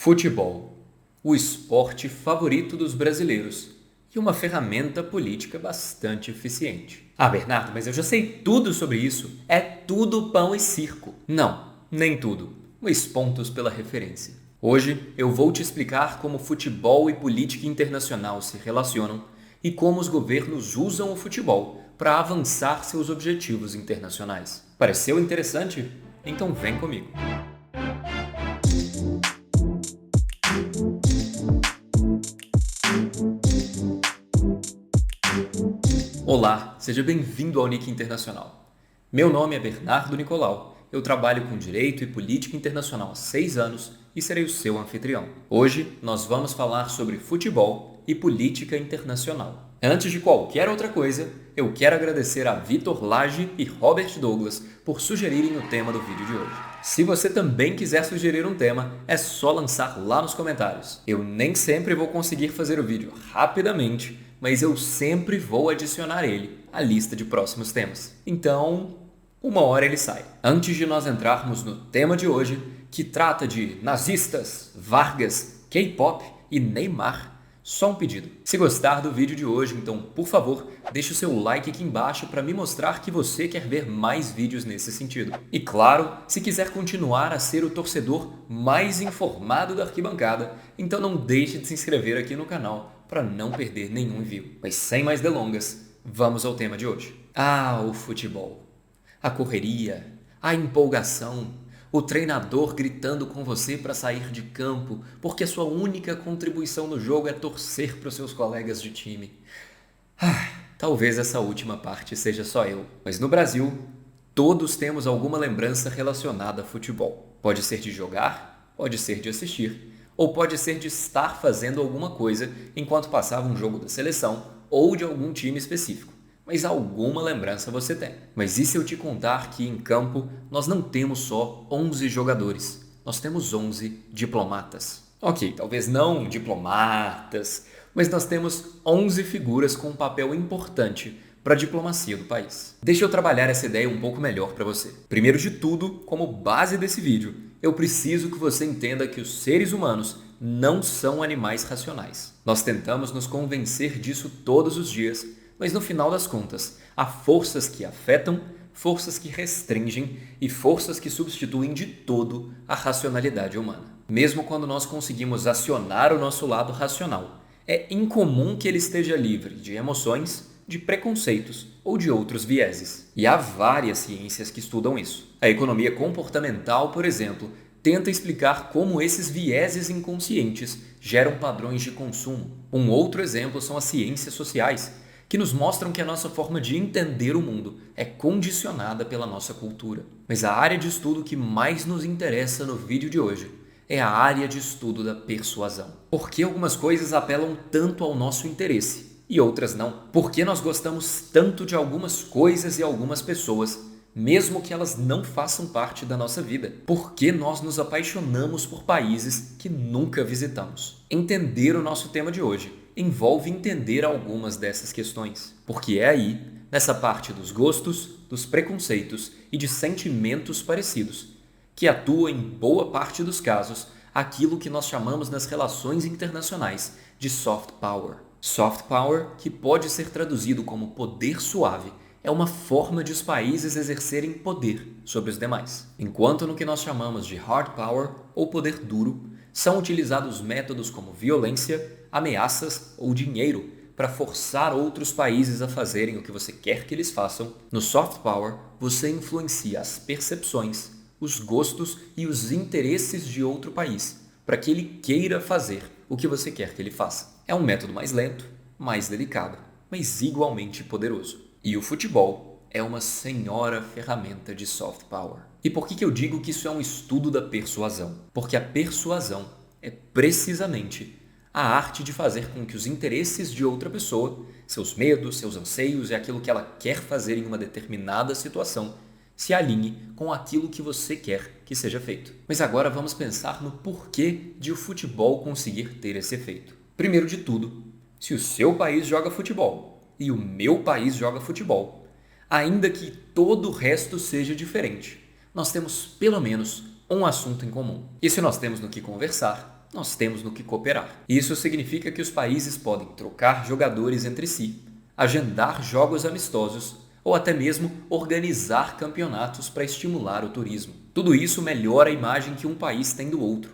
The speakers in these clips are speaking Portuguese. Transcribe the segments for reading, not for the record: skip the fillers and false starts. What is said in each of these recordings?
Futebol, o esporte favorito dos brasileiros e uma ferramenta política bastante eficiente. Ah, Bernardo, mas eu já sei tudo sobre isso. É tudo pão e circo. Não, nem tudo. Mas pontos pela referência. Hoje eu vou te explicar como futebol e política internacional se relacionam e como os governos usam o futebol para avançar seus objetivos internacionais. Pareceu interessante? Então vem comigo. Olá, seja bem-vindo ao Nick Internacional. Meu nome é Bernardo Nicolau, eu trabalho com Direito e Política Internacional há 6 anos e serei o seu anfitrião. Hoje nós vamos falar sobre futebol e política internacional. Antes de qualquer outra coisa, eu quero agradecer a Vitor Lage e Robert Douglas por sugerirem o tema do vídeo de hoje. Se você também quiser sugerir um tema, é só lançar lá nos comentários. Eu nem sempre vou conseguir fazer o vídeo rapidamente, mas eu sempre vou adicionar ele à lista de próximos temas. Então, uma hora ele sai. Antes de nós entrarmos no tema de hoje, que trata de nazistas, Vargas, K-pop e Neymar, só um pedido. Se gostar do vídeo de hoje, então, por favor, deixe o seu like aqui embaixo para me mostrar que você quer ver mais vídeos nesse sentido. E claro, se quiser continuar a ser o torcedor mais informado da arquibancada, então não deixe de se inscrever aqui no canal para não perder nenhum envio. Mas sem mais delongas, vamos ao tema de hoje. Ah, o futebol. A correria, a empolgação, o treinador gritando com você para sair de campo porque a sua única contribuição no jogo é torcer para os seus colegas de time. Talvez essa última parte seja só eu, mas no Brasil, todos temos alguma lembrança relacionada a futebol. Pode ser de jogar, pode ser de assistir, ou pode ser de estar fazendo alguma coisa enquanto passava um jogo da seleção ou de algum time específico. Mas alguma lembrança você tem. Mas e se eu te contar que em campo nós não temos só 11 jogadores, nós temos 11 diplomatas. Ok, talvez não diplomatas, mas nós temos 11 figuras com um papel importante para a diplomacia do país. Deixa eu trabalhar essa ideia um pouco melhor para você. Primeiro de tudo, como base desse vídeo, eu preciso que você entenda que os seres humanos não são animais racionais. Nós tentamos nos convencer disso todos os dias, mas no final das contas, há forças que afetam, forças que restringem e forças que substituem de todo a racionalidade humana. Mesmo quando nós conseguimos acionar o nosso lado racional, é incomum que ele esteja livre de emoções, de preconceitos ou de outros vieses. E há várias ciências que estudam isso. A economia comportamental, por exemplo, tenta explicar como esses vieses inconscientes geram padrões de consumo. Um outro exemplo são as ciências sociais, que nos mostram que a nossa forma de entender o mundo é condicionada pela nossa cultura. Mas a área de estudo que mais nos interessa no vídeo de hoje é a área de estudo da persuasão. Por que algumas coisas apelam tanto ao nosso interesse e outras não? Por que nós gostamos tanto de algumas coisas e algumas pessoas, mesmo que elas não façam parte da nossa vida? Por que nós nos apaixonamos por países que nunca visitamos? Entender o nosso tema de hoje envolve entender algumas dessas questões, porque é aí, nessa parte dos gostos, dos preconceitos e de sentimentos parecidos, que atua em boa parte dos casos aquilo que nós chamamos nas relações internacionais de soft power. Soft power, que pode ser traduzido como poder suave, é uma forma de os países exercerem poder sobre os demais. Enquanto no que nós chamamos de hard power, ou poder duro, são utilizados métodos como violência, ameaças ou dinheiro para forçar outros países a fazerem o que você quer que eles façam. No soft power, você influencia as percepções, os gostos e os interesses de outro país para que ele queira fazer o que você quer que ele faça. É um método mais lento, mais delicado, mas igualmente poderoso. E o futebol é uma senhora ferramenta de soft power. E por que eu digo que isso é um estudo da persuasão? Porque a persuasão é precisamente a arte de fazer com que os interesses de outra pessoa, seus medos, seus anseios e aquilo que ela quer fazer em uma determinada situação, se alinhe com aquilo que você quer que seja feito. Mas agora vamos pensar no porquê de o futebol conseguir ter esse efeito. Primeiro de tudo, se o seu país joga futebol e o meu país joga futebol, ainda que todo o resto seja diferente, nós temos pelo menos um assunto em comum. E se nós temos no que conversar, nós temos no que cooperar. Isso significa que os países podem trocar jogadores entre si, agendar jogos amistosos ou até mesmo organizar campeonatos para estimular o turismo. Tudo isso melhora a imagem que um país tem do outro,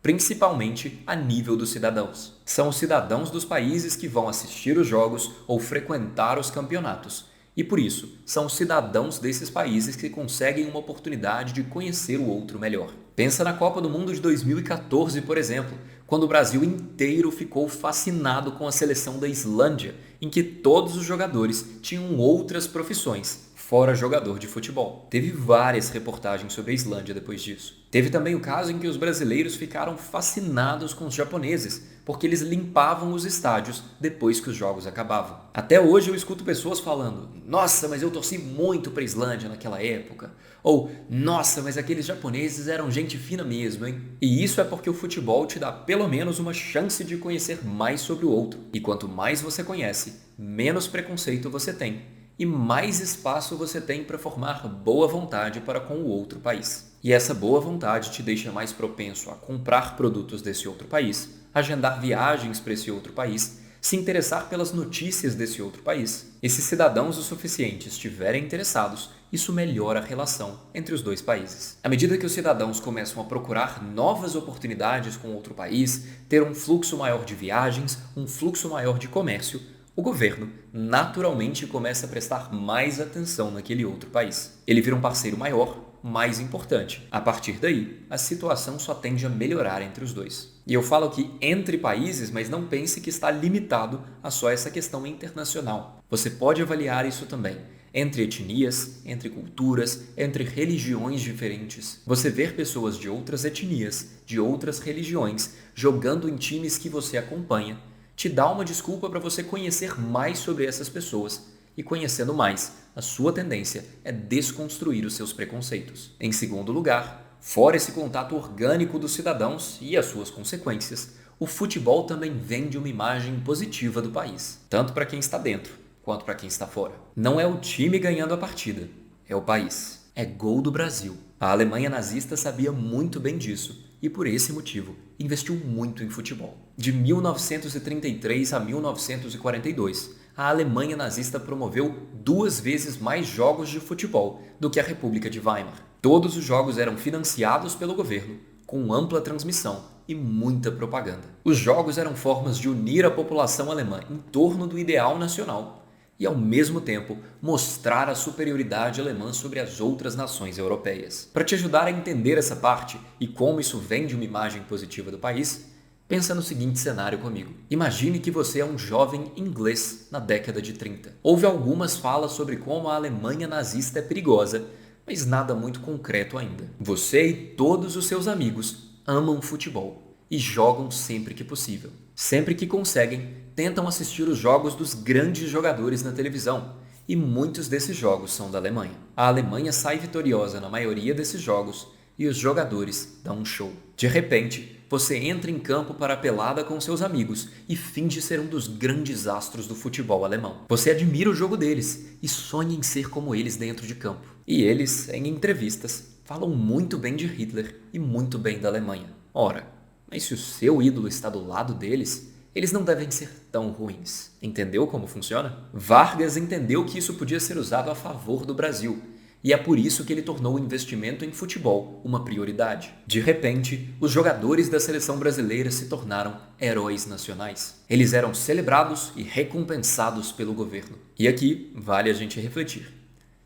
principalmente a nível dos cidadãos. São os cidadãos dos países que vão assistir os jogos ou frequentar os campeonatos. E por isso, são os cidadãos desses países que conseguem uma oportunidade de conhecer o outro melhor. Pensa na Copa do Mundo de 2014, por exemplo, quando o Brasil inteiro ficou fascinado com a seleção da Islândia, em que todos os jogadores tinham outras profissões, fora jogador de futebol. Teve várias reportagens sobre a Islândia depois disso. Teve também o caso em que os brasileiros ficaram fascinados com os japoneses, porque eles limpavam os estádios depois que os jogos acabavam. Até hoje eu escuto pessoas falando: "Nossa, mas eu torci muito para a Islândia naquela época." Ou "Nossa, mas aqueles japoneses eram gente fina mesmo, hein?" E isso é porque o futebol te dá pelo menos uma chance de conhecer mais sobre o outro. E quanto mais você conhece, menos preconceito você tem e mais espaço você tem para formar boa vontade para com o outro país. E essa boa vontade te deixa mais propenso a comprar produtos desse outro país, agendar viagens para esse outro país, se interessar pelas notícias desse outro país. E se cidadãos o suficiente estiverem interessados, isso melhora a relação entre os dois países. À medida que os cidadãos começam a procurar novas oportunidades com outro país, ter um fluxo maior de viagens, um fluxo maior de comércio, o governo naturalmente começa a prestar mais atenção naquele outro país. Ele vira um parceiro maior, mais importante. A partir daí, a situação só tende a melhorar entre os dois. E eu falo aqui entre países, mas não pense que está limitado a só essa questão internacional. Você pode avaliar isso também. Entre etnias, entre culturas, entre religiões diferentes. Você ver pessoas de outras etnias, de outras religiões, jogando em times que você acompanha, te dá uma desculpa para você conhecer mais sobre essas pessoas. E conhecendo mais, a sua tendência é desconstruir os seus preconceitos. Em segundo lugar, fora esse contato orgânico dos cidadãos e as suas consequências, o futebol também vende uma imagem positiva do país, tanto para quem está dentro quanto para quem está fora. Não é o time ganhando a partida, é o país. É gol do Brasil. A Alemanha nazista sabia muito bem disso e, por esse motivo, investiu muito em futebol. De 1933 a 1942, a Alemanha nazista promoveu 2 vezes mais jogos de futebol do que a República de Weimar. Todos os jogos eram financiados pelo governo, com ampla transmissão e muita propaganda. Os jogos eram formas de unir a população alemã em torno do ideal nacional e, ao mesmo tempo, mostrar a superioridade alemã sobre as outras nações europeias. Para te ajudar a entender essa parte e como isso vende uma imagem positiva do país, pensa no seguinte cenário comigo. Imagine que você é um jovem inglês na década de 30. Houve algumas falas sobre como a Alemanha nazista é perigosa, mas nada muito concreto ainda. Você e todos os seus amigos amam futebol e jogam sempre que possível. Sempre que conseguem, tentam assistir os jogos dos grandes jogadores na televisão, e muitos desses jogos são da Alemanha. A Alemanha sai vitoriosa na maioria desses jogos e os jogadores dão um show. De repente, você entra em campo para a pelada com seus amigos e finge ser um dos grandes astros do futebol alemão. Você admira o jogo deles e sonha em ser como eles dentro de campo. E eles, em entrevistas, falam muito bem de Hitler e muito bem da Alemanha. Ora, mas se o seu ídolo está do lado deles, eles não devem ser tão ruins. Entendeu como funciona? Vargas entendeu que isso podia ser usado a favor do Brasil, e é por isso que ele tornou o investimento em futebol uma prioridade. De repente, os jogadores da seleção brasileira se tornaram heróis nacionais. Eles eram celebrados e recompensados pelo governo. E aqui vale a gente refletir.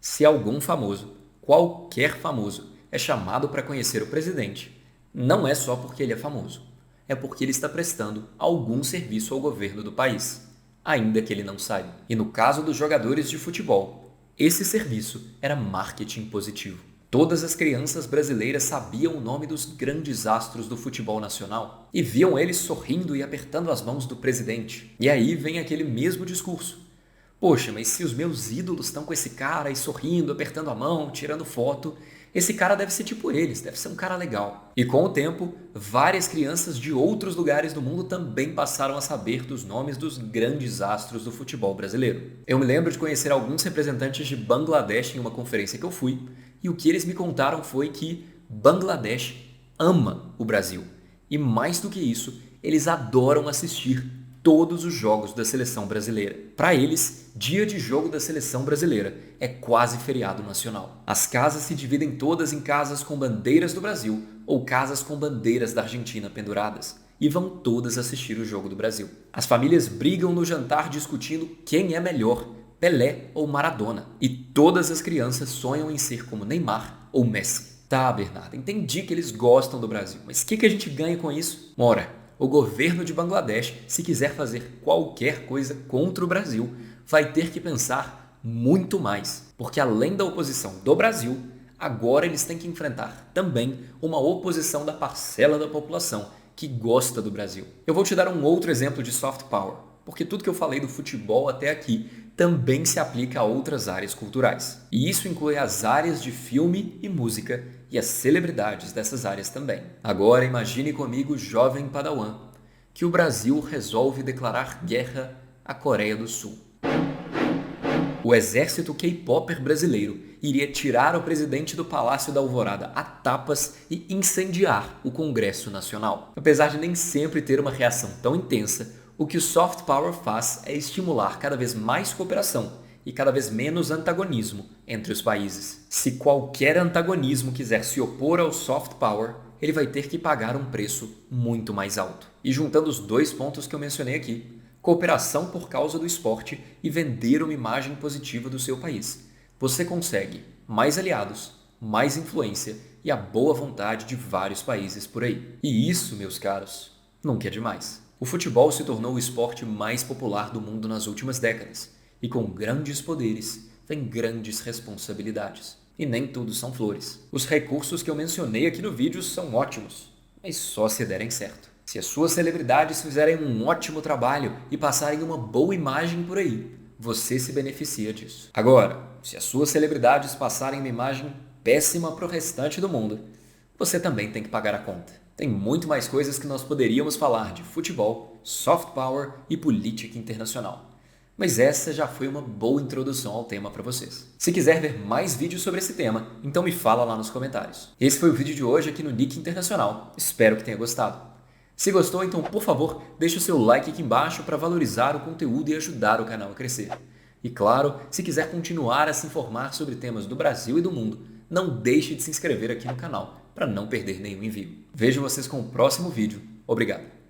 Se algum famoso, qualquer famoso, é chamado para conhecer o presidente, não é só porque ele é famoso. É porque ele está prestando algum serviço ao governo do país, ainda que ele não saiba. E no caso dos jogadores de futebol, esse serviço era marketing positivo. Todas as crianças brasileiras sabiam o nome dos grandes astros do futebol nacional e viam eles sorrindo e apertando as mãos do presidente. E aí vem aquele mesmo discurso. Poxa, mas se os meus ídolos estão com esse cara aí sorrindo, apertando a mão, tirando foto, esse cara deve ser tipo eles, deve ser um cara legal. E com o tempo, várias crianças de outros lugares do mundo também passaram a saber dos nomes dos grandes astros do futebol brasileiro. Eu me lembro de conhecer alguns representantes de Bangladesh em uma conferência que eu fui, e o que eles me contaram foi que Bangladesh ama o Brasil. E mais do que isso, eles adoram assistir todos os jogos da seleção brasileira. Para eles, dia de jogo da seleção brasileira é quase feriado nacional. As casas se dividem todas em casas com bandeiras do Brasil ou casas com bandeiras da Argentina penduradas e vão todas assistir o jogo do Brasil. As famílias brigam no jantar discutindo quem é melhor, Pelé ou Maradona, e todas as crianças sonham em ser como Neymar ou Messi. Tá, Bernardo, entendi que eles gostam do Brasil, mas o que a gente ganha com isso? Ora, o governo de Bangladesh, se quiser fazer qualquer coisa contra o Brasil, vai ter que pensar muito mais, porque além da oposição do Brasil, agora eles têm que enfrentar também uma oposição da parcela da população que gosta do Brasil. Eu vou te dar um outro exemplo de soft power, porque tudo que eu falei do futebol até aqui também se aplica a outras áreas culturais. E isso inclui as áreas de filme e música e as celebridades dessas áreas também. Agora imagine comigo, jovem Padawan, que o Brasil resolve declarar guerra à Coreia do Sul. O exército K-popper brasileiro iria tirar o presidente do Palácio da Alvorada a tapas e incendiar o Congresso Nacional. Apesar de nem sempre ter uma reação tão intensa, o que o soft power faz é estimular cada vez mais cooperação e cada vez menos antagonismo entre os países. Se qualquer antagonismo quiser se opor ao soft power, ele vai ter que pagar um preço muito mais alto. E juntando os dois pontos que eu mencionei aqui, cooperação por causa do esporte e vender uma imagem positiva do seu país, você consegue mais aliados, mais influência e a boa vontade de vários países por aí. E isso, meus caros, nunca é demais. O futebol se tornou o esporte mais popular do mundo nas últimas décadas, e com grandes poderes vem grandes responsabilidades. E nem tudo são flores. Os recursos que eu mencionei aqui no vídeo são ótimos, mas só se derem certo. Se as suas celebridades fizerem um ótimo trabalho e passarem uma boa imagem por aí, você se beneficia disso. Agora, se as suas celebridades passarem uma imagem péssima para o restante do mundo, você também tem que pagar a conta. Tem muito mais coisas que nós poderíamos falar de futebol, soft power e política internacional. Mas essa já foi uma boa introdução ao tema para vocês. Se quiser ver mais vídeos sobre esse tema, então me fala lá nos comentários. Esse foi o vídeo de hoje aqui no Nick Internacional. Espero que tenha gostado. Se gostou, então, por favor, deixe o seu like aqui embaixo para valorizar o conteúdo e ajudar o canal a crescer. E claro, se quiser continuar a se informar sobre temas do Brasil e do mundo, não deixe de se inscrever aqui no canal para não perder nenhum envio. Vejo vocês com o próximo vídeo. Obrigado!